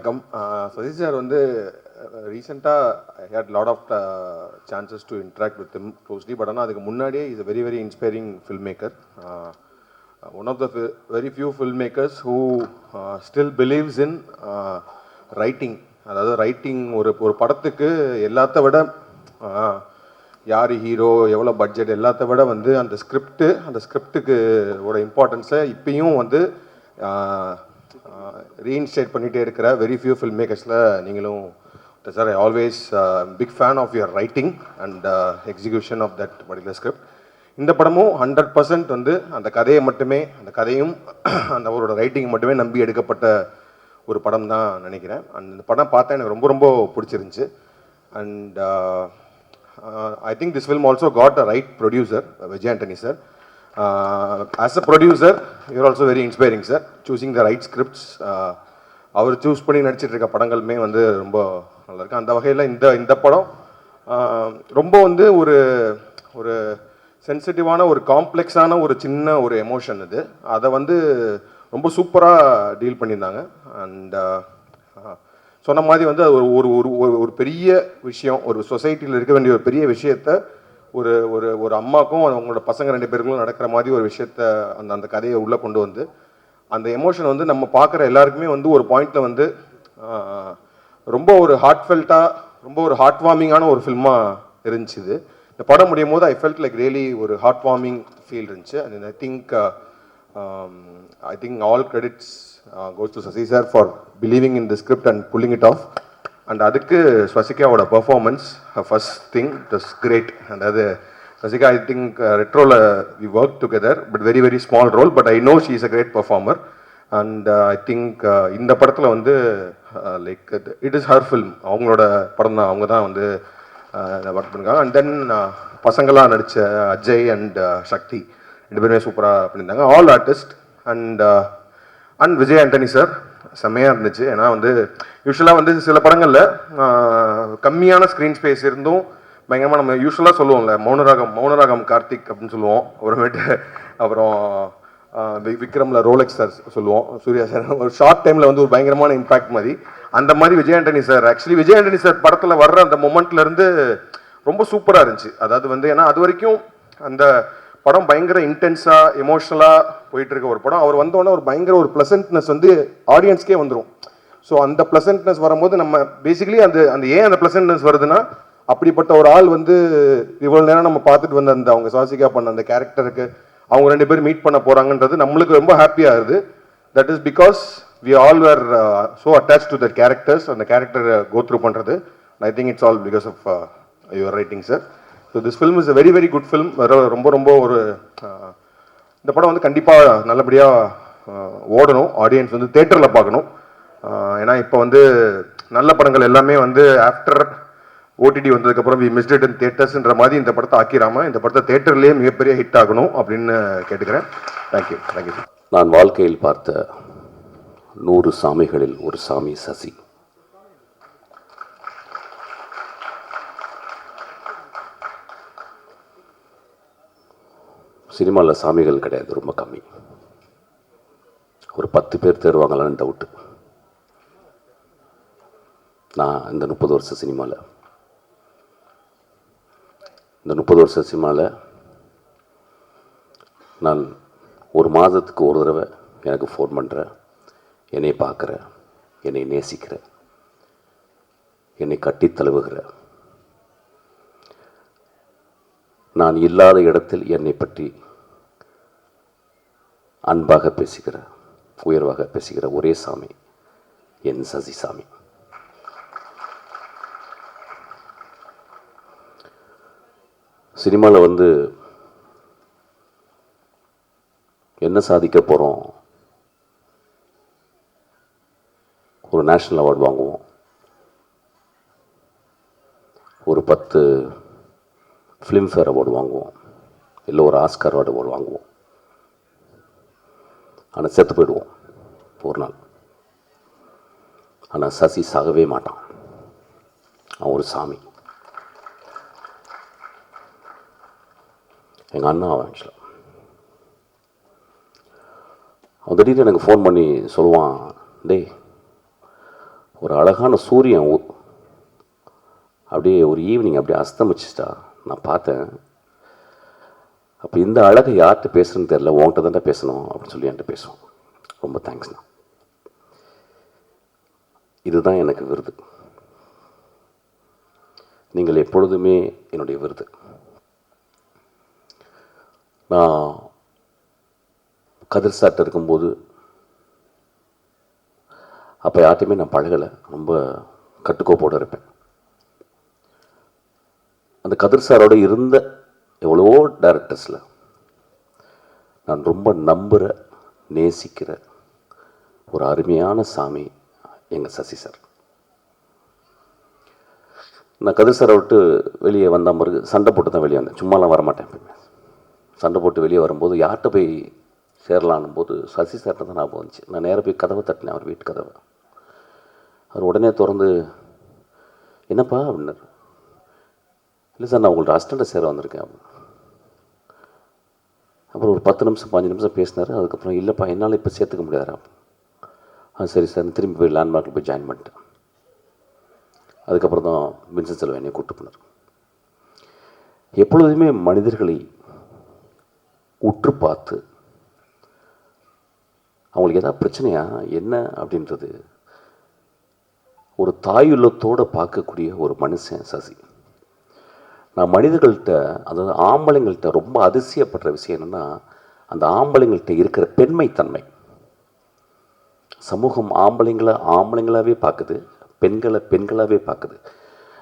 வணக்கம். சதீஷ் சார் வந்து ரீசெண்டாக I had lot of chances to interact with him closely. But ஆனால் அதுக்கு முன்னாடியே is a very very inspiring filmmaker. One of the very few filmmakers who still believes in writing. அதாவது writing ஒரு படத்துக்கு எல்லாத்த விட யார் hero, எவ்வளோ பட்ஜெட், எல்லாத்த விட வந்து அந்த ஸ்கிரிப்டுக்கு ஒரு இம்பார்ட்டன்ஸை இப்பயும் வந்து ரீஇன்ஸ்டேட் பண்ணிகிட்டே இருக்கிற வெரி ஃபியூ ஃபில்ம் மேக்கர்ஸில் நீங்களும் sir. I always big fan of your writing and execution of that particular script. இந்த படமும் 100% வந்து அந்த கதையை மட்டுமே, அந்த கதையும் அந்த அவரோட ரைட்டிங் மட்டுமே நம்பி எடுக்கப்பட்ட ஒரு படம் தான் நினைக்கிறேன். அண்ட் இந்த படம் பார்த்தா எனக்கு ரொம்ப ரொம்ப பிடிச்சிருந்துச்சு. And I think this film also got a right producer, Vijay Antony sir. As a producer, you're also very inspiring sir, choosing the right scripts. அவர் சூஸ் பண்ணி நடிச்சிட்டு இருக்க படங்களுமே வந்து ரொம்ப நல்லா இருக்கு. அந்த வகையில் இந்த படம் ரொம்ப வந்து ஒரு சென்சிட்டிவான, ஒரு காம்ப்ளெக்ஸான ஒரு சின்ன ஒரு எமோஷன் இது. அதை வந்து ரொம்ப சூப்பராக டீல் பண்ணியிருந்தாங்க. அண்ட் சொன்ன மாதிரி வந்து அது ஒரு ஒரு ஒரு பெரிய விஷயம், ஒரு சொசைட்டியில் இருக்க வேண்டிய ஒரு பெரிய விஷயத்த ஒரு ஒரு ஒரு அம்மாக்கும் அவங்களோட பசங்க 2 பேருக்கும் நடக்கிற மாதிரி ஒரு விஷயத்த அந்த கதையை உள்ளே கொண்டு வந்து அந்த எமோஷன் வந்து நம்ம பார்க்குற எல்லாருக்குமே வந்து ஒரு பாயிண்டில் வந்து ரொம்ப ஒரு ஹார்ட்ஃபெல்ட்டாக, ரொம்ப ஒரு ஹார்ட் வார்மிங்கான ஒரு ஃபில்மாக இருந்துச்சு இது. இந்த படம் முடியும் போது ஐ ஃபெல்ட் லைக் ரியலி ஒரு ஹார்ட் வார்மிங் ஃபீல் இருந்துச்சு. And I think all credits goes to Sasi sir for believing in the script and pulling it off. And adukku Swasika oda performance, her first thing, it was great. And adu Swasika, I think retro we worked together, but very very small role, but I know she is a great performer. And I think இந்த படத்துல வந்து like it is her film, அவங்களோட படம் தான், அவங்க தான் வந்து work பண்ணிருக்காங்க. அண்ட் தென் பசங்களாக நடித்த அஜய் அண்ட் சக்தி 2 பேருமே சூப்பராக பண்ணியிருந்தாங்க. All artist. And Vijay Antony sir செம்மையாக இருந்துச்சு. ஏன்னா வந்து யூஸ்வலாக வந்து சில படங்களில் கம்மியான ஸ்க்ரீன் ஸ்பேஸ் இருந்தும் பயங்கரமாக நம்ம யூஸ்வலாக சொல்லுவோம்ல, மௌனராகம் கார்த்திக் அப்படின்னு சொல்லுவோம். அப்புறம் விக்ரமில் ரோலெக்ஸ் சார் சொல்லுவோம், சூர்யா சார் ஒரு ஷார்ட் டைமில் வந்து ஒரு பயங்கரமான இம்பாக்ட் மாதிரி. அந்த மாதிரி Vijay Antony sir, actually Vijay Antony sir படத்தில் வர்ற அந்த மொமெண்ட்லேருந்து ரொம்ப சூப்பராக இருந்துச்சு. அதாவது வந்து ஏன்னா அது வரைக்கும் அந்த படம் பயங்கர இன்டென்ஸாக எமோஷ்னலாக போயிட்டு இருக்க ஒரு படம். அவர் வந்தோடனே ஒரு பயங்கர ஒரு ப்ளசன்ட்னஸ் வந்து ஆடியன்ஸ்க்கே வந்துடும். ஸோ அந்த ப்ளசன்ட்னஸ் வரும்போது நம்ம பேசிக்கலி அந்த ஏன் அந்த ப்ளசன்ட்னஸ் வருதுன்னா, அப்படிப்பட்ட ஒரு ஆள் வந்து இவ்வளோ நேரம் நம்ம பார்த்துட்டு வந்த அந்த அவங்க சுவாசிகா பண்ண அந்த கேரக்டருக்கு அவங்க 2 பேரும் மீட் பண்ண போகிறாங்கன்றது நம்மளுக்கு ரொம்ப ஹாப்பியாக இருக்குது. That is because we all were so attach to that characters. அந்த கேரக்டர் கோ த்ரூ பண்ணுறது. I think it's all because of your writing sir. So this film is a very very good film. ரொம்ப ரொம்ப ஒரு இந்த படம் வந்து கண்டிப்பாக நல்லபடியாக ஓடணும். ஆடியன்ஸ் வந்து தேட்டரில் பார்க்கணும். ஏன்னா இப்போ வந்து நல்ல படங்கள் எல்லாமே வந்து ஆஃப்டர் ஓடிடி வந்ததுக்கப்புறம் வி மிஸ்ட் இட் இன் தியேட்டர்ஸ்ன்ற மாதிரி இந்த படத்தை ஆக்கிராமல் இந்த படத்தை தேட்டர்லேயே மிகப்பெரிய ஹிட் ஆகணும் அப்படின்னு கேட்டுக்கிறேன். Thank you sir. நான் வாழ்க்கையில் பார்த்த 100 சாமிகளில் ஒரு சாமி சசி. சினிமாவில் சாமிகள் கிடையாது, ரொம்ப கம்மி. ஒரு 10 பேர் தேர்வாங்களான்னு டவுட்டு. நான் இந்த 30 வருஷ சினிமாவில் நான் ஒரு மாதத்துக்கு ஒரு தடவை எனக்கு ஃபோன் பண்ணுறேன், என்னை பார்க்குற, என்னை நேசிக்கிற, என்னை கட்டி தழுவுகிற, நான் இல்லாத இடத்தில் என்னை பற்றி அன்பாக பேசுகிற, உயர்வாக பேசுகிற ஒரே சாமி என் சசி சாமி. சினிமாவில் வந்து என்ன சாதிக்க போகிறோம், ஒரு நேஷ்னல் அவார்டு வாங்குவோம், ஒரு 10 ஃபிலிம்ஃபேர் அவார்டு வாங்குவோம், இல்லை ஒரு ஆஸ்கார் அவார்டு வாங்குவோம். ஆனால் செத்து போயிடுவோம் ஒரு நாள். ஆனால் சசி சாகவே மாட்டான். அவன் ஒரு சாமி. எங்கள் அண்ணா அவன் ஆக்சுவலாக அவன் திடீர்னு எனக்கு ஃபோன் பண்ணி சொல்லுவான், டேய் ஒரு அழகான சூரியன் அப்படியே ஒரு ஈவினிங் அப்படியே அஸ்தமிச்சிட்டா நான் பார்த்தேன். அப்போ இந்த அழகை யார்கிட்ட பேசுகிறேன்னு தெரியல, உன்கிட்ட தான்டா பேசணும் அப்படின்னு சொல்லி என்கிட்ட பேசுவோம். ரொம்ப தேங்க்ஸ்ண்ணா. இதுதான் எனக்கு விருது. நீங்கள் எப்பொழுதுமே என்னுடைய விருது. நான் கதிர் சார்ட்ட இருக்கும்போது அப்போ யார்ட்டையுமே நான் பழகலை, ரொம்ப கட்டுக்கோப்போடு இருப்பேன். அந்த கதிர் சாரோட இருந்த எவ்வளவோ டைரக்டர்ஸில் நான் ரொம்ப நம்புகிற நேசிக்கிற ஒரு அருமையான சாமி எங்கள் சசி சார். நான் கதிர் சாரை விட்டு வெளியே வந்த பிறகு சண்டை போட்டு தான் வெளியே வந்தேன், சும்மாலாம் வரமாட்டேன். எப்பவுமே சண்டை போட்டு வெளியே வரும்போது யார்கிட்ட போய் சேரலான்னும் போது சசி சார்கிட்ட தான் ஞாபகம் வந்துச்சு. நான் நேராக போய் கதவை தட்டினேன், அவர் வீட்டு கதவை. அவர் உடனே திறந்து, என்னப்பா அப்படின்னாரு. இல்லை சார், நான் உங்கள்ட்ட அசிஸ்டண்ட்டை சேர வந்திருக்கேன். அப்புறம் ஒரு 10 நிமிஷம் 15 நிமிஷம் பேசினார். அதுக்கப்புறம் இல்லைப்பா என்னால் இப்போ சேர்த்துக்க முடியாதா. சரி சார், திரும்பி போய் லேண்ட்மார்க்கில் போய் ஜாயின் பண்ணிட்டேன். அதுக்கப்புறம் தான் வின்சென்ட் செல்வம் என்னை கூப்பிட்டு போனார். எப்பொழுதுமே மனிதர்களை உற்று பார்த்து அவங்களுக்கு ஏதாவது பிரச்சனையா என்ன அப்படின்றது ஒரு தாயுள்ளத்தோடு பார்க்கக்கூடிய ஒரு மனுஷன் சசி. நான் மனிதர்கள்ட்ட, அதாவது ஆம்பளைங்கள்ட்ட ரொம்ப அதிசயப்படுற விஷயம் என்னென்னா, அந்த ஆம்பளைங்கள்ட்ட இருக்கிற பெண்மைத்தன்மை. சமூகம் ஆம்பளைங்களாகவே பார்க்குது, பெண்களை பெண்களாகவே பார்க்குது.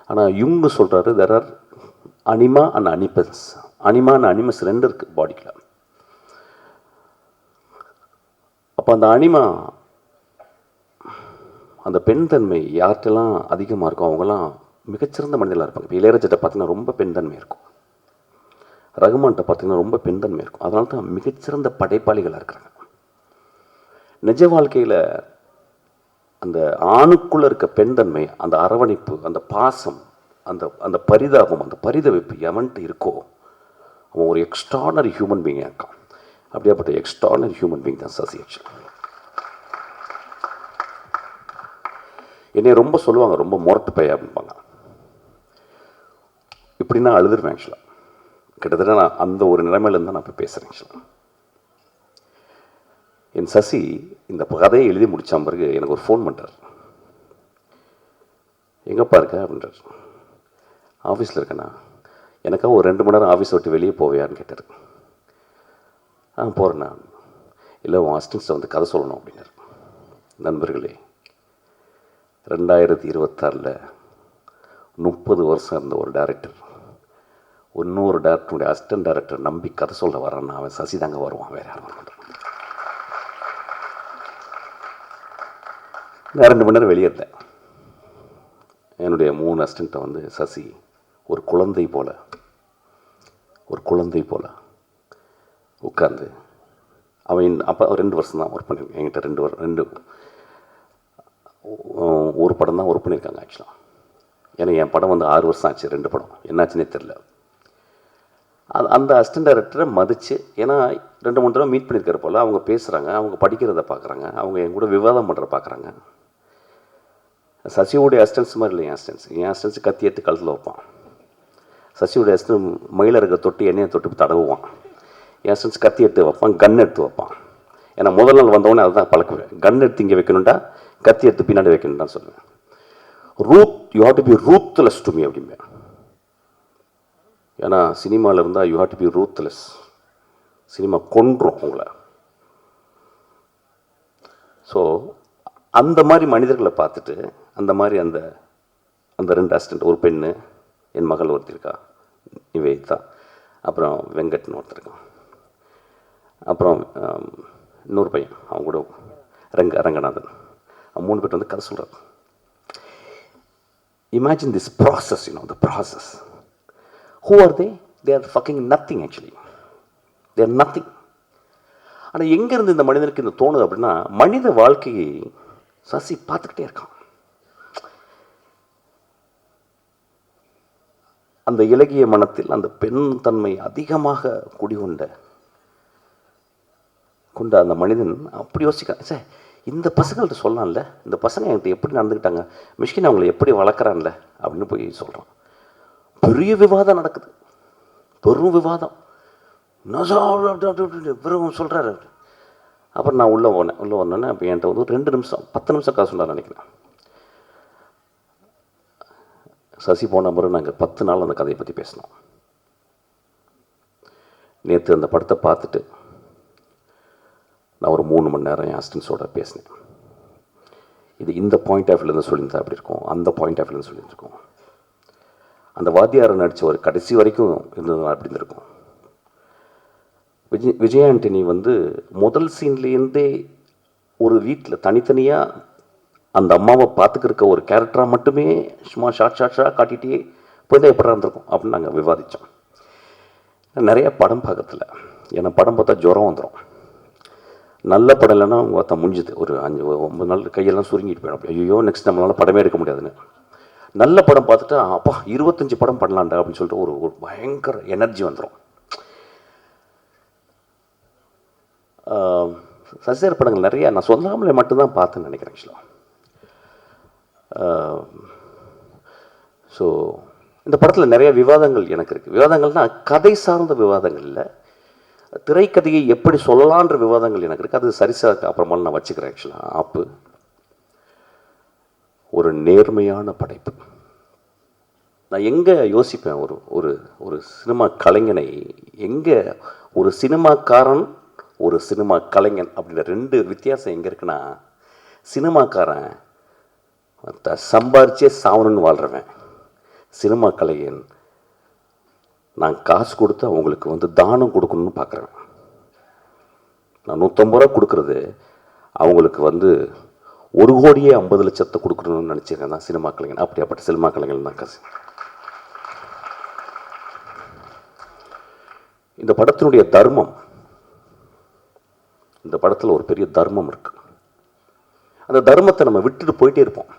ஆனால் இவங்க சொல்கிறாரு, there are anima and animus. Anima and animus 2 இருக்குது பாடிக்குள்ள. அப்போ அந்த அனிமா, அந்த பெண் தன்மை யார்கிட்டலாம் அதிகமாக இருக்கும் அவங்களாம் மிகச்சிறந்த மனிதர்களாக இருப்பாங்க. இப்போ இளையராஜாட்ட பார்த்தீங்கன்னா ரொம்ப பெண் தன்மை இருக்கும், ரகுமான்கிட்ட பார்த்தீங்கன்னா ரொம்ப பெண் தன்மை இருக்கும். அதனால தான் மிகச்சிறந்த படைப்பாளிகளாக இருக்கிறாங்க. நிஜ வாழ்க்கையில் அந்த ஆணுக்குள்ளே இருக்க பெண் தன்மை, அந்த அரவணைப்பு, அந்த பாசம், அந்த அந்த பரிதாபம், அந்த பரிதவிப்பு எவன்ட்டு இருக்கோ அவன் ஒரு எக்ஸ்ட்ரானரி ஹியூமன் பீயிங்காக இருக்கான். அப்படியாப்பட்ட எக்ஸ்ட்ரானரி ஹியூமன் பீயிங் தான் சசி. என்னை ரொம்ப சொல்லுவாங்க, ரொம்ப முரட்டு பைய அப்படின்பாங்க. இப்படின்னா அழுதுருவேன். ஆக்சுவலாக கிட்டத்தட்ட நான் அந்த ஒரு நிலைமையிலேருந்து தான் நான் இப்போ பேசுகிறேன். ஆக்சுவலாக என் சசி இந்த கதையை எழுதி முடித்த பிறகு எனக்கு ஒரு ஃபோன் பண்ணுறார். எங்கப்பா இருக்க அப்படின்றார். ஆஃபீஸில் இருக்கேண்ணா. எனக்காக ஒரு 2 மணி நேரம் ஆஃபீஸ் விட்டு வெளியே போவியான்னு கேட்டார். போகிறேண்ணா. இல்லை, உன் அசிஸ்டன்ஸை வந்து கதை சொல்லணும் அப்படின்னாரு. நண்பர்களே, 2026 30 வருஷம் இருந்த ஒரு டைரக்டர் இன்னொரு டேரக்டருடைய அசிஸ்டன்ட் டைரக்டர் நம்பி கதை சொல்ல வரான்னா அவன் சசி தாங்க வருவான், வேறு யாரும் வர. நான் 2 மணி நேரம் வெளியே இருந்தேன். என்னுடைய 3 அசிஸ்டண்ட்டை வந்து சசி ஒரு குழந்தை போல உட்கார்ந்து, அவன் அப்போ 2 வருஷம் தான் ஒர்க் பண்ணியிருக்கேன் என்கிட்ட. ஒரு படம் தான் ஒர்க் பண்ணியிருக்காங்க ஆக்சுவலாக. ஏன்னா என் படம் வந்து 6 வருஷம் ஆச்சு, 2 படம் என்னாச்சுன்னே தெரில. அந்த அசிஸ்டன்ட் டைரக்டரை மதித்து, ஏன்னா 2-3 தடவை மீட் பண்ணியிருக்கிற போல் அவங்க பேசுகிறாங்க, அவங்க படிக்கிறத பார்க்குறாங்க, அவங்க என் கூட விவாதம் பண்ணுற பார்க்குறாங்க. சசியோடைய அசிஸ்டன்ஸ் மாதிரி இல்லை என் அசிஸ்டன்ஸ் கத்தி எடுத்து கழுத்தில் வைப்பான். சசியோடைய அசிஸ்டன்ட் மயில இருக்க தொட்டு எண்ணெயை தொட்டு தடவுவான். என் அசிஸ்டன்ஸ் கத்தி எடுத்து வைப்பான், கன் எடுத்து வைப்பான். ஏன்னா முதல் நாள் வந்தவொடனே அதுதான் பழக்குவேன். கன் எடுத்து இங்கே வைக்கணும்டா, கத்தி எடுத்து பின்னாடி வைக்கணும்னு சொல்லுவேன். You have to be ruthless to me அப்படிம்பேன். ஏன்னா சினிமாவில் இருந்தால் you have to be ruthless. Cinema கொன்றும் உங்களை. ஸோ அந்த மாதிரி மனிதர்களை பார்த்துட்டு, அந்த மாதிரி அந்த 2 அசிஸ்டண்ட், ஒரு பெண்ணு, என் மகள் ஒருத்தர் இருக்கா நிவேதா, அப்புறம் வெங்கட்னு ஒருத்தர் இருக்கான், அப்புறம் இன்னொரு பையன் அவன் கூட ரங்கநாதன், 3 பேர் வந்து கதை சொல்கிறார். Imagine this process, the process. Who are they? They are fucking nothing actually. They are nothing. ஆனால் எங்கேருந்து இந்த மனிதனுக்கு இந்த தோணுது அப்படின்னா, மனித வாழ்க்கையை சசி பார்த்துக்கிட்டே இருக்கான். அந்த இலகிய மனத்தில் அந்த பெண் தன்மை அதிகமாக குடிகொண்ட அந்த மனிதன் அப்படி யோசிக்கிறான். சார், இந்த பசங்கள்ட்ட சொல்லலாம்ல, இந்த பசங்க என்கிட்ட எப்படி நடந்துக்கிட்டாங்க, மிஷ்கின் அவங்களை எப்படி வளர்க்குறான்ல அப்படின்னு போய் சொல்கிறோம். பெரிய விவாதம் நடக்குது, பெரும் விவாதம். இவரும் சொல்கிறாரு. அப்புறம் நான் உள்ளே வந்தோன்னே அப்போ என்கிட்ட வந்து 2 நிமிஷம் 10 நிமிஷம் காசு சொன்னார் நினைக்கிறேன். சசி போன பிறகு நாங்கள் 10 நாள் அந்த கதையை பற்றி பேசினோம். நேற்று அந்த படத்தை பார்த்துட்டு நான் ஒரு 3 மணி நேரம் என் அசிஸ்டன்ஸோட பேசினேன். இது இந்த பாயிண்ட் ஆஃப் வியூலேருந்து சொல்லியிருந்தா அப்படி இருக்கும், அந்த பாயிண்ட் ஆஃப் வியூலேருந்து சொல்லியிருந்துருக்கோம். அந்த வாத்தியாரை நடித்த ஒரு கடைசி வரைக்கும் இருந்தது அப்படி இருந்திருக்கும். விஜய் ஆண்டனி வந்து முதல் சீன்லேருந்தே ஒரு வீட்டில் தனித்தனியாக அந்த அம்மாவை பார்த்துக்கிருக்க ஒரு கேரக்டராக மட்டுமே சும்மா ஷார்ட் காட்டிகிட்டே போய் தான் எப்படி இருந்திருக்கும் அப்படின்னு நாங்கள் விவாதித்தோம். நிறையா படம் பார்க்கறதில்ல, ஏன்னா படம் பார்த்தா ஜுரம் வந்துடும். நல்ல படம் இல்லைன்னா பார்த்தா முடிஞ்சுது, ஒரு 5-9 நாள் கையெல்லாம் சுருங்கிட்டு போயிடும். ஐயோ நெக்ஸ்ட் நம்மளால் படமே எடுக்க முடியாதுன்னு. நல்ல படம் பார்த்துட்டு அப்பா 25 படம் பண்ணலான்டா அப்படின்னு சொல்லிட்டு ஒரு பயங்கர எனர்ஜி வந்துடும். சசிசார் படங்கள் நிறையா நான் சொல்லாமலே மட்டும்தான் பார்த்தேன்னு நினைக்கிறேன் ஆக்சுவலாக. ஸோ இந்த படத்தில் நிறைய விவாதங்கள் எனக்கு இருக்குது. விவாதங்கள்னால் கதை சார்ந்த விவாதங்கள் இல்லை, திரைக்கதையை எப்படி சொல்லலான்ற விவாதங்கள் எனக்கு இருக்குது. அது சரிசாக்கு அப்புறமாலும் நான் வச்சுக்கிறேன். ஆக்சுவலாக ஆப்பு ஒரு நேர்மையான படைப்பு. நான் எங்கே யோசிப்பேன், ஒரு ஒரு சினிமா கலைஞனை எங்கே, ஒரு சினிமாக்காரன் ஒரு சினிமா கலைஞன் அப்படின்ற 2 வித்தியாசம் எங்கே இருக்குன்னா, சினிமாக்காரன் சம்பாரிச்சே சாவணுன்னு வாழ்கிறவன், சினிமா கலைஞன் நான் காசு கொடுத்து அவங்களுக்கு வந்து தானம் கொடுக்கணும்னு பார்க்குறேன். நான் 150 ரூபா கொடுக்குறது அவங்களுக்கு வந்து 1,50,00,000 கொடுக்கணும்னு நினச்சிருக்கேன் தான் சினிமா கலைஞன். அப்படியாப்பட்ட சினிமா கலைஞன் தான் காசு. இந்த படத்தினுடைய தர்மம், இந்த படத்தில் ஒரு பெரிய தர்மம் இருக்குது. அந்த தர்மத்தை நம்ம விட்டுட்டு போயிட்டே இருப்போம்.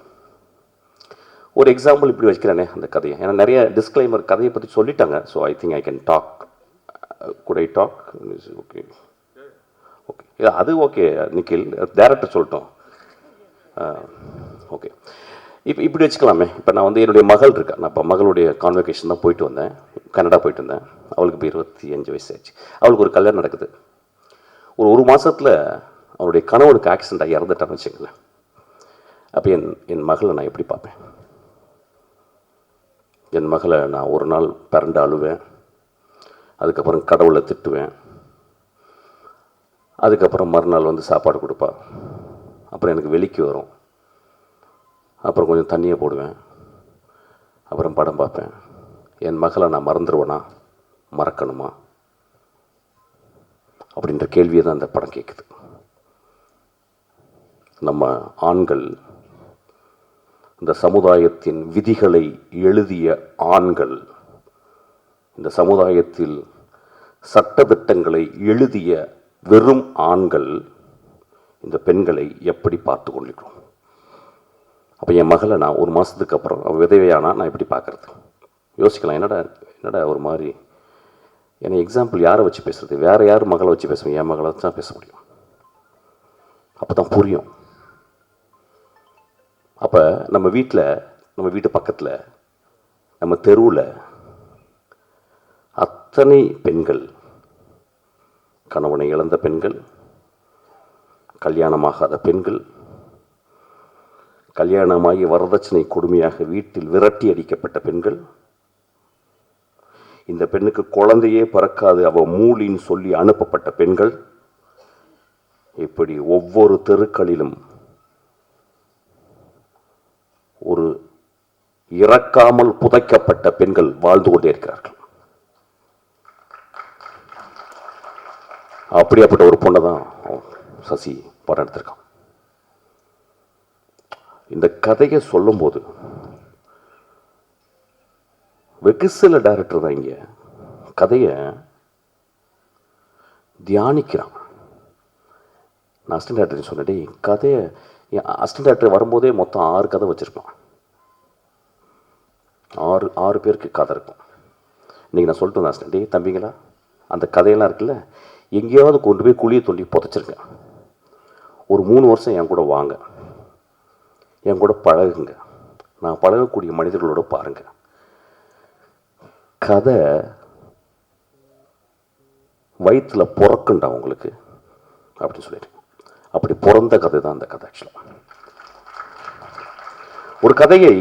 ஒரு எக்ஸாம்பிள் இப்படி வச்சுக்கிறேனே அந்த கதையை, ஏன்னா நிறைய டிஸ்க்ளைமர் கதையை பற்றி சொல்லிட்டாங்க. So I think I can talk. Good I talk? Okay okay, அது ஓகே நிக்கில், டேரக்டர் சொல்லிட்டோம். ஓகே, இப்போ இப்படி வச்சுக்கலாமே. இப்போ நான் வந்து என்னுடைய மகள் இருக்கா, நான் இப்போ மகளுடைய கான்வெகேஷன் தான் போயிட்டு வந்தேன், கனடா போயிட்டு வந்தேன். அவளுக்கு இப்போ 25 வயசு ஆச்சு. அவளுக்கு ஒரு கல்யாணம் நடக்குது. ஒரு மாதத்தில் அவருடைய கணவனுக்கு ஆக்சிடென்ட் ஆகி இறந்துட்டான்னு வச்சுங்களேன். அப்போ என் மகளை நான் எப்படி பார்ப்பேன்? என் மகளை நான் ஒரு நாள் பிறண்டு அழுவேன், அதுக்கப்புறம் கடவுளை திட்டுவேன், அதுக்கப்புறம் மறுநாள் வந்து சாப்பாடு கொடுப்பா, அப்புறம் எனக்கு வெளிக்கு வரும், அப்புறம் கொஞ்சம் தண்ணியை போடுவேன், அப்புறம் படம் பார்ப்பேன். என் மகளை நான் மறந்துடுவேனா, மறக்கணுமா அப்படின்ற கேள்வியை தான் அந்த படம் கேட்குது. நம்ம ஆண்கள், இந்த சமுதாயத்தின் விதிகளை எழுதிய ஆண்கள், இந்த சமுதாயத்தில் சட்டதிட்டங்களை எழுதிய வெறும் ஆண்கள் இந்த பெண்களை எப்படி பார்த்து கொண்டிருக்கிறோம்? அப்போ என் மகளை நான் ஒரு மாதத்துக்கு அப்புறம் விதவையானா நான் எப்படி பார்க்குறது? யோசிக்கலாம். என்னடா ஒரு மாதிரி, ஏன்னா எக்ஸாம்பிள் யாரை வச்சு பேசுறது? வேறு யார் மகளை வச்சு பேசுவேன்? என் மகளை தான் பேச முடியும். அப்போ தான் புரியும். அப்போ நம்ம வீட்டில், நம்ம வீட்டு பக்கத்தில், நம்ம தெருவில் அத்தனை பெண்கள், கணவனை இழந்த பெண்கள், கல்யாணமாகாத பெண்கள், கல்யாணமாகி வரதட்சணை கொடுமையாக வீட்டில் விரட்டி அடிக்கப்பட்ட பெண்கள், இந்த பெண்ணுக்கு குழந்தையே பிறக்காது அவ மூலின்னு சொல்லி அனுப்பப்பட்ட பெண்கள், இப்படி ஒவ்வொரு தெருக்களிலும் ஒரு இறக்காமல் புதைக்கப்பட்ட பெண்கள் வாழ்ந்து கொண்டே இருக்கிறார்கள். அப்படியாப்பட்ட ஒரு பொண்ணை தான் சசி படம் எடுத்திருக்கான். இந்த கதையை சொல்லும்போது வெகு சில டைரக்டர் தான் இங்கே கதையை தியானிக்கிறான். நான் அசிஸ்டன்ட் டைரக்டர் சொன்னேன், கதையை அசிஸ்டன்ட் டைரக்டர் வரும்போதே மொத்தம் 6 கதை வச்சுருப்பான். 6 பேருக்கு கதை இருக்கும். இன்றைக்கி நான் சொல்லிட்டு வந்தேன் அசிஸ்டன்ட், தம்பிங்களா அந்த கதையெல்லாம் இருக்குல்ல, எங்கேயாவது கொண்டு போய் குழியை தோண்டி புதைச்சிருங்க. ஒரு 3 வருஷம் என் கூட வாங்க, என் கூட பழகுங்க, நான் பழகக்கூடிய மனிதர்களோட பாருங்க. கதை வயிற்றுல பிறக்குண்டா உங்களுக்கு அப்படின்னு சொல்லிட்டு, அப்படி பிறந்த கதை தான் அந்த கதை. ஆக்சுவலாக ஒரு கதையை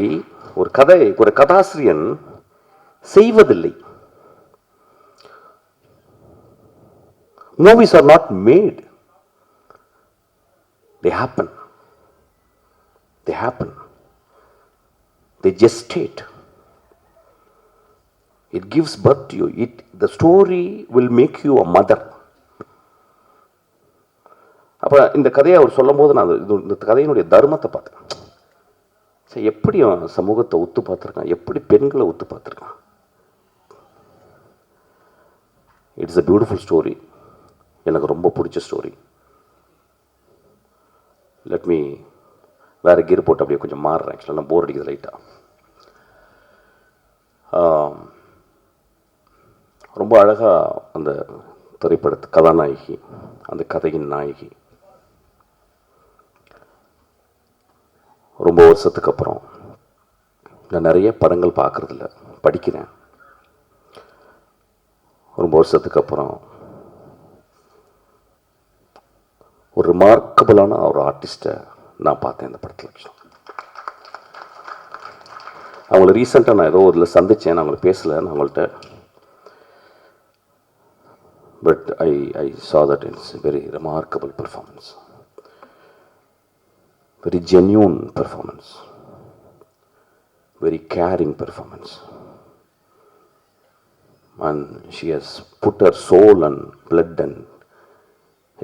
ஒரு கதாசிரியன் செய்வதில்லை. Movies are not made. They happen. They happen. They gestate. It gives birth to you. The story will make you a mother. அப்போ இந்த கதையை அவர் சொல்லும் போது நான் இந்த கதையினுடைய தர்மத்தை பார்த்தேன். சரி, எப்படி அவன் சமூகத்தை ஒத்து பார்த்துருக்கான், எப்படி பெண்களை ஒத்து பார்த்துருக்கான். It's a beautiful story. எனக்கு ரொம்ப பிடிச்ச ஸ்டோரி. லெட் மீ வேறு கீர் போட்டு அப்படியே கொஞ்சம் மாறுறேன். ஆக்சுவலாக நான் போர் அடிக்குது லைட்டாக. ரொம்ப அழகாக அந்த திரைப்படத்து கதாநாயகி, அந்த கதையின் நாயகி, ரொம்ப வருஷத்துக்கு அப்புறம், நான் நிறைய படங்கள் பார்க்குறதில்ல, படிக்கிறேன். ரொம்ப வருஷத்துக்கு அப்புறம் ஒரு ரிமார்க்கபிளான ஒரு ஆர்டிஸ்ட்டை நான் பார்த்தேன் இந்த படத்தில். அவங்கள ரீசெண்டாக நான் ஏதோ இதில் சந்தித்தேன், நான் அவங்களை பேசலை நான் அவங்கள்ட்ட. But I saw that it's a very remarkable performance, very genuine performance, very caring performance, and she has put her soul and blood and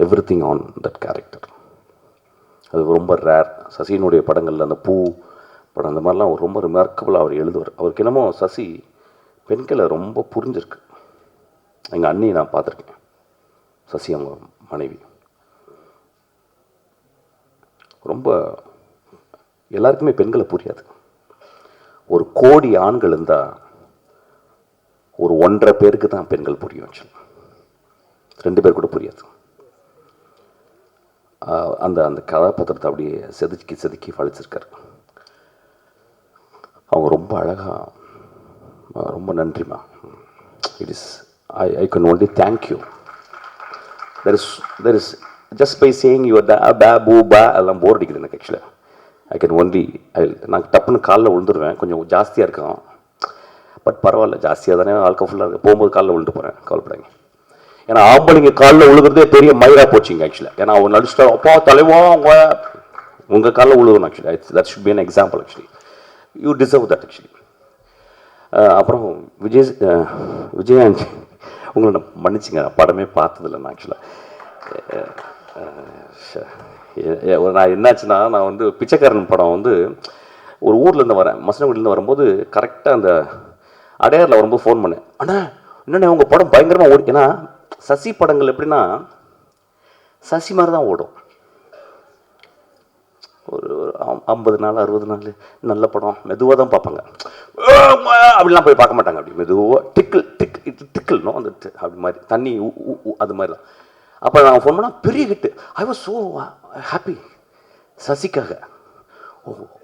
everything on that character. அது ரொம்ப ரேர். சசியினுடைய படங்களில் அந்த பூ படம் அந்த மாதிரிலாம் ரொம்ப ரிமார்க்கபிளாக அவர் எழுதுவார். அவருக்கு என்னமோ சசி பெண்களை ரொம்ப புரிஞ்சிருக்கு. எங்கள் அண்ணியை நான் பார்த்துருக்கேன், சசி அவங்க மனைவி. ரொம்ப எல்லாருக்குமே பெண்களை புரியாது. ஒரு கோடி ஆண்கள் இருந்தால் ஒரு 1.5 பேருக்கு தான் பெண்கள் புரியும். ஆக்சுவலாக 2 பேர் கூட புரியாது. அந்த அந்த கதாபாத்திரத்தை அப்படியே செதுக்கி வளைச்சிருக்காரு. அவங்க ரொம்ப அழகாக, ரொம்ப நன்றிம்மா. It is I can only thank you. There is just by saying your பே பூ பே அதெல்லாம் போர் அடிக்குது எனக்கு. ஆக்சுவலாக ஐ கேன் ஒன்லி நான் டப்புன்னு காலில் விழுந்துருவேன். கொஞ்சம் ஜாஸ்தியாக இருக்கும், பட் பரவாயில்ல, ஜாஸ்தியாக தானே வாழ்க்கை ஃபுல்லாக இருக்குது. போகும்போது காலில் விழுந்து போகிறேன், கவலைப்படாங்க. ஏன்னா ஆம்பளைங்க காலில் விழுகிறதே பெரிய மயிராக போச்சுங்க. ஆக்சுவலாக ஏன்னா அவங்க நடிச்சிட்டா அப்பா தலைவா அவங்க உங்கள் காலில் விழுகணும். Actually that should be an example. Actually you deserve that. Actually அப்புறம் விஜயாண்டி உங்களை நான் மன்னிச்சிங்க, நான் படமே பார்த்ததில்லை நான். ஆக்சுவலாக நான் என்னாச்சுன்னா, நான் வந்து பிச்சைக்காரன் படம் வந்து ஒரு ஊர்லேருந்து வரேன், மசனகுடியிலேருந்து வரும்போது கரெக்டாக அந்த அடையாரில் வரும்போது ஃபோன் பண்ணேன். அண்ணா என்னண்ணே உங்கள் படம் பயங்கரமாக ஓடி. ஏன்னா சசி படங்கள் எப்படின்னா சசி மாதிரி தான் ஓடும். ஒரு 50 நாள் 60 நாள் நல்ல படம் மெதுவாக தான் பார்ப்பாங்க. அப்படிலாம் போய் பார்க்க மாட்டாங்க. அப்படி மெதுவாக டிக்கிள்னோ அந்த அப்படி மாதிரி தண்ணி அது மாதிரி தான். அப்போ நான் ஃபோன் பண்ணால் பெரிய hit. I was so happy சசிக்காக.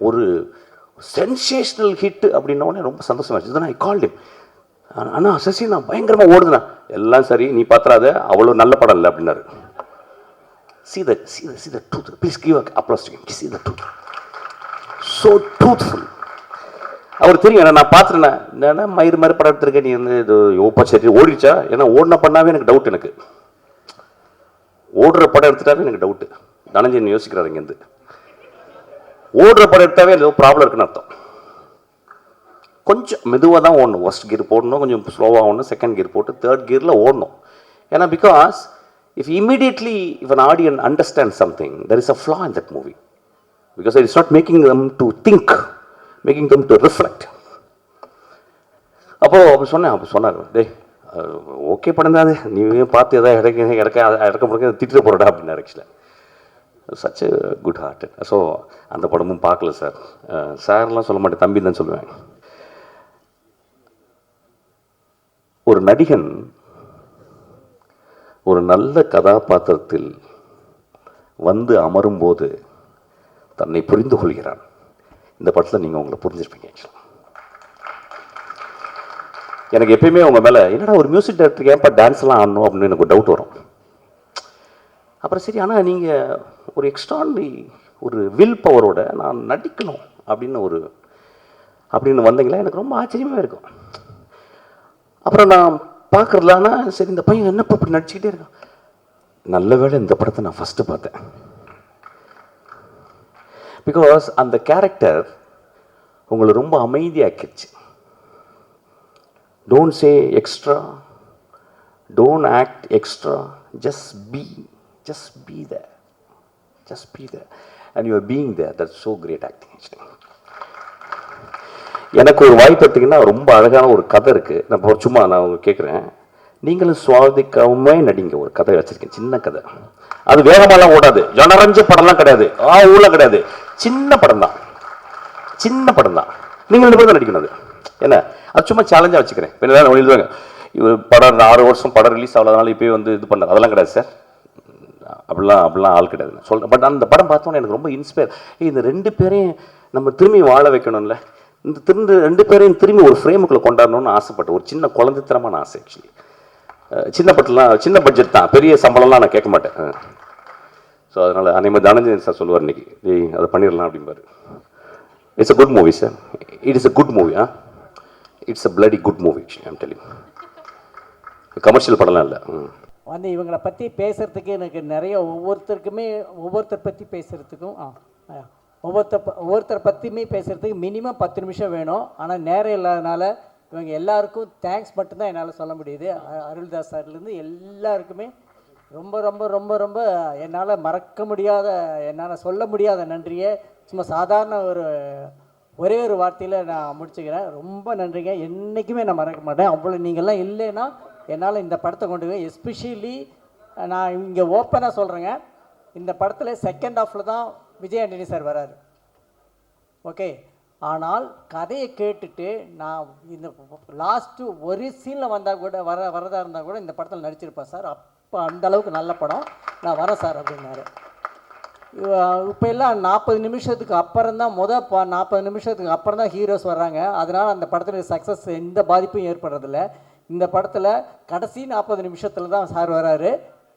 ஒரு சென்சேஷனல் ஹிட்டு அப்படின்னோடனே ரொம்ப சந்தோஷமாச்சு. இதுதான் ஐ கால்ட் ஹிம். அண்ணா சசி நான் பயங்கரமாக ஓடுதுண்ணா. எல்லாம் சரி, நீ பார்த்துறாத, அவ்வளோ நல்ல படம் இல்லை அப்படின்னாரு. See the truth. Please give applause to him. See the truth. So truthful. அவர் தெரியும் நான் பார்த்துட்டேன். என்னன்னா மயிறு மாதிரி படம் எடுத்திருக்கேன், நீ வந்து இது ஓப்பா சரி ஓடிச்சா. ஏன்னா ஓடின பண்ணாவே எனக்கு டவுட். எனக்கு ஓடுற படம் எடுத்துட்டாவே எனக்கு டவுட்டு. தனஞ்சன் யோசிக்கிறாரு இங்கேருந்து. ஓடுற படம் எடுத்தாவே ஏதோ ப்ராப்ளம் இருக்குன்னு அர்த்தம். கொஞ்சம் மெதுவாக தான் ஓடணும். ஃபர்ஸ்ட் கியர் போடணும், கொஞ்சம் ஸ்லோவாக ஓடணும், செகண்ட் கியர் போட்டு தேர்ட் கியரில் ஓடணும். ஏன்னா because if an audience understands something, there is a flaw in that movie, because it is not making them to think, making them to reflect. அப்போ சொன்னார், டேய் ஓகே படம் தான், நீ பார்த்து எதாவது இடக்க முடக்க திட்டு போகிறடா அப்படின்னாரு. ஆக்சுவலாக சச் எ குட் ஹார்ட். ஸோ அந்த படமும் பார்க்கல சார். சார்லாம் சொல்ல மாட்டேன், தம்பி தான் சொல்லுவேன். ஒரு நடிகன் ஒரு நல்ல கதாபாத்திரத்தில் வந்து அமரும்போது தன்னை புரிந்து கொள்கிறான். இந்த படத்தில் நீங்கள் உங்களை புரிஞ்சிருப்பீங்க. ஆக்சுவலாக எனக்கு எப்பயுமே உங்கள் மேலே என்னடா ஒரு மியூசிக் டைரக்டருக்கு ஏன்ப்பா டான்ஸ்லாம் ஆடணும் அப்படின்னு எனக்கு ஒரு டவுட் வரும். அப்புறம் சரி, ஆனால் நீங்கள் ஒரு எக்ஸ்ட்ரானரி ஒரு வில் பவரோட நான் நடிக்கணும் அப்படின்னு வந்தீங்களா, எனக்கு ரொம்ப ஆச்சரியமாக இருக்கும். அப்புறம் நான் பார்க்குறதுலான்னா சரி இந்த பையன் என்னப்பா இப்படி நடிச்சுக்கிட்டே இருக்கான். நல்ல வேளை இந்த படத்தை நான் ஃபஸ்ட்டு பார்த்தேன். பிகாஸ் அந்த கேரக்டர் உங்களை ரொம்ப அமைதியாக்கிடுச்சு. Don't say extra, don't act extra, just be there, just be there and you are being there. That's so great acting. Actually எனக்கு ஒரு வாய்ப்பு எடுத்தீங்கன்னா ரொம்ப அழகான ஒரு கதை இருக்குது. நான் சும்மா நான் கேட்குறேன், நீங்களும் சுவாதிக்காம நடிங்க. ஒரு கதை வச்சுருக்கேன், சின்ன கதை. அது வேகமாலாம் ஓடாது, ஜனரஞ்ச படம்லாம் கிடையாது, ஊழலாம் கிடையாது, சின்ன படம் தான். நீங்கள் 2 பேரும் தான் நடிக்கணும். அது என்ன, அது சும்மா சேலஞ்சாக வச்சுக்கிறேன். இப்போ எழுதுவாங்க இவர் படம் 6 வருஷம் படம் ரிலீஸ் ஆகாதனால இப்போயே வந்து இது பண்ணார், அதெல்லாம் கிடையாது சார். அப்படிலாம் ஆள் கிடையாது சொல்கிறேன். பட் அந்த படம் பார்த்தோன்னே எனக்கு ரொம்ப இன்ஸ்பயர். இந்த 2 பேரையும் நம்ம திரும்பி வாழ வைக்கணும்ல, இந்த 2 பேரையும் திரும்பி ஒரு ஃப்ரேமுக்குள்ளே கொண்டாடணும்னு ஆசைப்பட்டேன். ஒரு சின்ன குழந்தைத்தனமான ஆசை. ஆக்சுவலி சின்ன படம்லாம் சின்ன பட்ஜெட் தான், பெரிய சம்பளம்லாம் நான் கேட்க மாட்டேன். ஸோ அதனால் அனைவரும் தனஞ்சயன் சார் சொல்லுவார் இன்னைக்கு, அதை பண்ணிடலாம் அப்படிம்பாரு. It's a good movie sir, it is a good movie. It's a bloody good movie. I'm telling, commercial படம்லாம் இல்லை. வந்து இவங்களை பற்றி பேசுகிறதுக்கு எனக்கு நிறைய ஒவ்வொருத்தர் பற்றி பேசுகிறதுக்கும் ஒவ்வொருத்தரை பற்றியுமே பேசுகிறதுக்கு மினிமம் 10 நிமிஷம் வேணும். ஆனால் நேரம் இல்லாதனால இவங்க எல்லாருக்கும் தேங்க்ஸ் மட்டும்தான் என்னால் சொல்ல முடியுது. அருள்தாஸ் சார்லேருந்து எல்லாருக்குமே ரொம்ப ரொம்ப ரொம்ப ரொம்ப என்னால் மறக்க முடியாத, என்னால் சொல்ல முடியாத நன்றியை சும்மா சாதாரண ஒரே ஒரு வார்த்தையில் நான் முடிச்சுக்கிறேன். ரொம்ப நன்றிங்க, என்றைக்குமே நான் மறக்க மாட்டேன். அவ்வளோ நீங்கள்லாம் இல்லைன்னா என்னால் இந்த படத்தை கொண்டு போய், எஸ்பெஷலி நான் இங்கே ஓப்பனாக சொல்கிறேங்க, இந்த படத்தில் செகண்ட் ஹாஃபில் தான் விஜய் ஆண்டனி சார் வராரு. ஓகே, ஆனால் கதையை கேட்டுட்டு நான் இந்த லாஸ்ட்டு ஒரு சீனில் வந்தால் கூட வரதா இருந்தால் கூட இந்த படத்தில் நடிச்சிருப்பேன் சார். அப்போ அந்தளவுக்கு நல்ல படம், நான் வரேன் சார் அப்படின்னாரு. இப்போ எல்லாம் 40 நிமிஷத்துக்கு அப்புறம் தான் 40 நிமிஷத்துக்கு அப்புறம் தான் ஹீரோஸ் வர்றாங்க. அதனால் அந்த படத்தில் சக்ஸஸ் எந்த பாதிப்பும் ஏற்படுறதில்ல. இந்த படத்தில் கடைசி 40 நிமிஷத்தில் தான் சார் வராரு.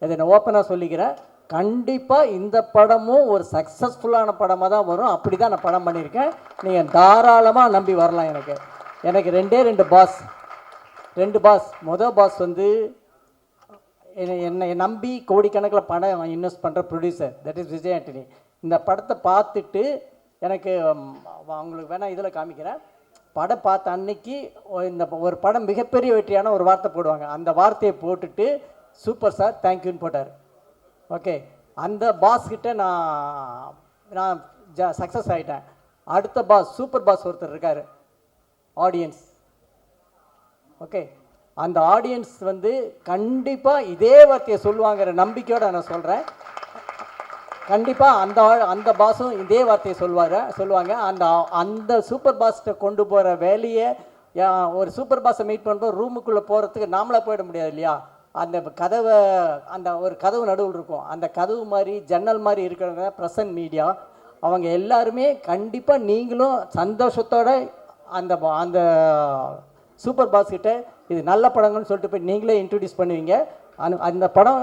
இதை நான் ஓப்பனாக சொல்லிக்கிறேன். கண்டிப்பாக இந்த படமும் ஒரு சக்ஸஸ்ஃபுல்லான படமாக தான் வரும். அப்படி தான் நான் படம் பண்ணியிருக்கேன். நீங்கள் தாராளமாக நம்பி வரலாம். எனக்கு 2 பாஸ். மொதல் பாஸ் வந்து என்னை நம்பி கோடிக்கணக்கில் படம் இன்வெஸ்ட் பண்ணுற producer, that is Vijay Antony. இந்த படத்தை பார்த்துட்டு எனக்கு அவங்களுக்கு வேணால் இதில் காமிக்கிறேன். படம் பார்த்த அன்னைக்கு இந்த ஒரு படம் மிகப்பெரிய வெற்றியான ஒரு வார்த்தை போடுவாங்க. அந்த வார்த்தையை போட்டுட்டு சூப்பர் சார் தேங்க்யூன்னு போட்டார். ஓகே, அந்த பாஸ்கிட்ட நான் சக்ஸஸ் ஆகிட்டேன். அடுத்த பாஸ், சூப்பர் பாஸ் ஒருத்தர் இருக்கார், ஆடியன்ஸ். ஓகே, அந்த ஆடியன்ஸ் வந்து கண்டிப்பாக இதே வார்த்தையை சொல்லுவாங்கிற நம்பிக்கையோடு நான் சொல்கிறேன். கண்டிப்பாக அந்த பாஸும் இதே வார்த்தையை சொல்லுவாங்க. அந்த சூப்பர் பாஸ்ட்டை கொண்டு போகிற வேலையை, ஒரு சூப்பர் பாஸை மீட் பண்ணும்போது ரூமுக்குள்ளே போகிறதுக்கு நாமளாக போயிட முடியாது இல்லையா? அந்த கதவை, ஒரு கதவு நடுவில் இருக்கும், அந்த கதவு மாதிரி ஜன்னல் மாதிரி இருக்கிறவங்க ப்ரெசன்ட் மீடியா, அவங்க எல்லாருமே கண்டிப்பாக நீங்களும் சந்தோஷத்தோடு அந்த சூப்பர் பாஸ் கிட்ட இது நல்ல படங்கள்னு சொல்லிட்டு போய் நீங்களே இன்ட்ரடியூஸ் பண்ணுவீங்க. அந்த படம்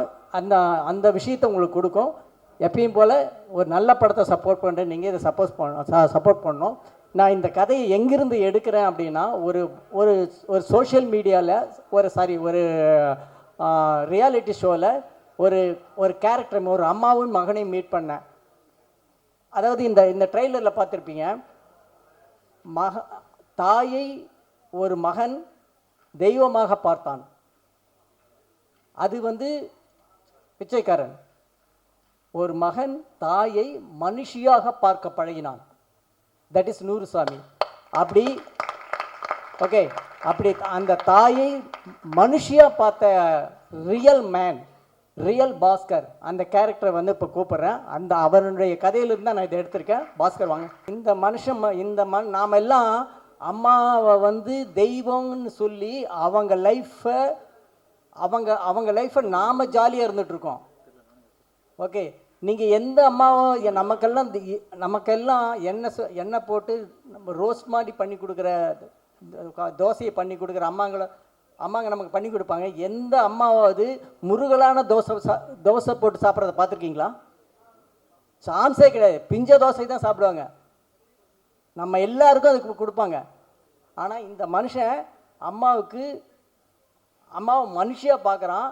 அந்த விஷயத்தை உங்களுக்கு கொடுக்கும். எப்பயும் போல் ஒரு நல்ல படத்தை சப்போர்ட் பண்ணுறேன், நீங்கள் இதை சப்போர்ட் பண்ணணும். நான் இந்த கதையை எங்கிருந்து எடுக்கிறேன் அப்படின்னா, ஒரு சோஷியல் மீடியாவில் ஒரு ரியாலிட்டி ஷோவில் ஒரு கேரக்டர், ஒரு அம்மாவும் மகனையும் மீட் பண்ணேன். அதாவது இந்த ட்ரெய்லரில் பார்த்துருப்பீங்க, தாயை ஒரு மகன் தெய்வமாக பார்த்தான். அது வந்து பிச்சைக்காரன். ஒரு மகன் தாயை மனுஷியாக பார்க்க பழகினான், தட் இஸ் நூறுசாமி. அப்படி அந்த தாயை மனுஷியாக பார்த்த ரியல் மேன், ரியல் பாஸ்கர், அந்த கேரக்டரை வந்து இப்போ கூப்பிட்றேன். அவருடைய கதையிலிருந்து தான் நான் இதை எடுத்திருக்கேன். பாஸ்கர் வாங்க. நாம் எல்லாம் அம்மாவை வந்து தெய்வம்னு சொல்லி அவங்க லைஃப்பை நாம் ஜாலியாக இருந்துகிட்ருக்கோம். ஓகே, நீங்கள் எந்த அம்மாவும் நமக்கெல்லாம் எண்ணெய் போட்டு நம்ம ரோஸ்ட் மாதிரி பண்ணி கொடுக்குற தோசையை பண்ணி கொடுக்குற அம்மாங்க நமக்கு பண்ணி கொடுப்பாங்க. எந்த அம்மாவாவது முருகலான தோசை போட்டு சாப்பிட்றத பார்த்துருக்கீங்களா? சான்ஸே கிடையாது. பிஞ்ச தோசை தான் சாப்பிடுவாங்க. நம்ம எல்லாருக்கும் அதுக்கு கொடுப்பாங்க. ஆனால் இந்த மனுஷன் அம்மாவை மனுஷியாக பார்க்குறான்.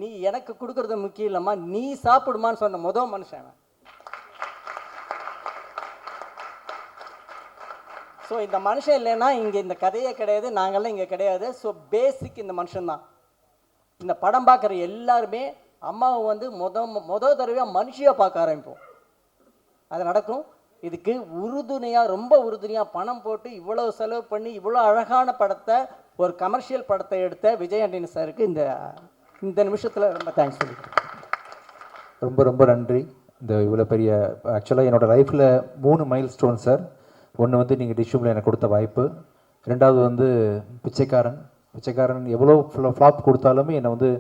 நீ எனக்கு கொடுக்குறது முக்கியம் இல்லைம்மா, நீ சாப்பிடுமான்னு சொன்ன முதல் மனுஷன். ஸோ இந்த மனுஷன் இல்லைன்னா இங்கே இந்த கதையே கிடையாது, நாங்கள்லாம் இங்கே கிடையாது. ஸோ பேசிக் இந்த மனுஷன்தான். இந்த படம் பார்க்குற எல்லாருமே அம்மாவை வந்து முதல் தடவையாக மனுஷியாக பார்க்க ஆரம்பிப்போம். அது நடக்கும். இதுக்கு ரொம்ப உறுதுணையாக பணம் போட்டு இவ்வளோ செலவு பண்ணி இவ்வளோ அழகான படத்தை, ஒரு கமர்ஷியல் படத்தை எடுத்த விஜய் ஆண்டனி சாருக்கு இந்த நிமிஷத்தில் ரொம்ப தேங்க்ஸ் சொல்லிக்கிறேன். ரொம்ப ரொம்ப நன்றி. இந்த இவ்வளோ பெரிய ஆக்சுவலாக என்னோடய லைஃப்பில் 3 மைல் ஸ்டோன் சார். ஒன்று வந்து நீங்கள் டிஷ்யூமில் எனக்கு கொடுத்த வாய்ப்பு, 2வது வந்து பிச்சைக்காரன் எவ்வளோ ஃப்ளாப் கொடுத்தாலுமே என்னை வந்து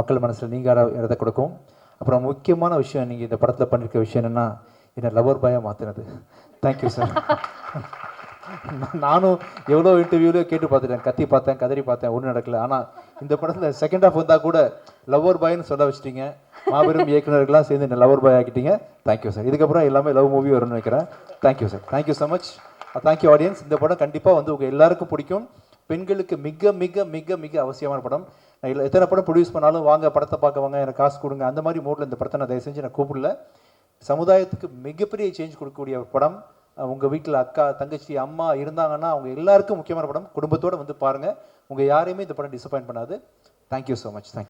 மக்கள் மனசில் நீங்காத இடத்த கொடுக்கும். அப்புறம் முக்கியமான விஷயம், நீங்கள் இந்த படத்தில் பண்ணியிருக்க விஷயம் என்னென்னா, என்னை லவர் பாயாக மாற்றினது. Thank you sir. நானும் எவ்வளோ இன்டர்வியூவில் கேட்டு பார்த்துட்டேன், கத்தி பார்த்தேன், கதறி பார்த்தேன், ஒன்றும் நடக்கல. ஆனால் இந்த படத்தில் செகண்ட் ஹாஃப் வந்தால் கூட லவர் பாய்னு சொல்ல வச்சிட்டீங்க. மாபெரும் இயக்குநர்கள்லாம் சேர்ந்து என்ன லவர் பாய் ஆக்கிட்டீங்க. Thank you sir. இதுக்கப்புறம் எல்லாமே லவ் மூவி வரும்னு நினைக்கிறேன். Thank you sir. Thank you so much. Thank you audience. இந்த படம் கண்டிப்பாக வந்து உங்கள் எல்லாருக்கும் பிடிக்கும். பெண்களுக்கு மிக மிக மிக மிக அவசியமான படம். நான் எத்தனை படம் ப்ரொடியூஸ் பண்ணாலும் வாங்க படத்தை பார்க்க வாங்க, எனக்கு காசு கொடுங்க, அந்த மாதிரி மோட்டில் இந்த படத்தை நான் தயவு செஞ்சு நான் கூப்பிடல. சமுதாயத்துக்கு மிகப்பெரிய சேஞ்ச் கொடுக்கக்கூடிய படம். உங்கள் வீட்டில் அக்கா, தங்கச்சி, அம்மா இருந்தாங்கன்னா அவங்க எல்லாருக்கும் முக்கியமான படம். குடும்பத்தோடு வந்து பாருங்கள். உங்கள் யாரையுமே இந்த படம் டிசப்பாயின்ட் பண்ணாது. Thank you so much. தேங்க்யூ.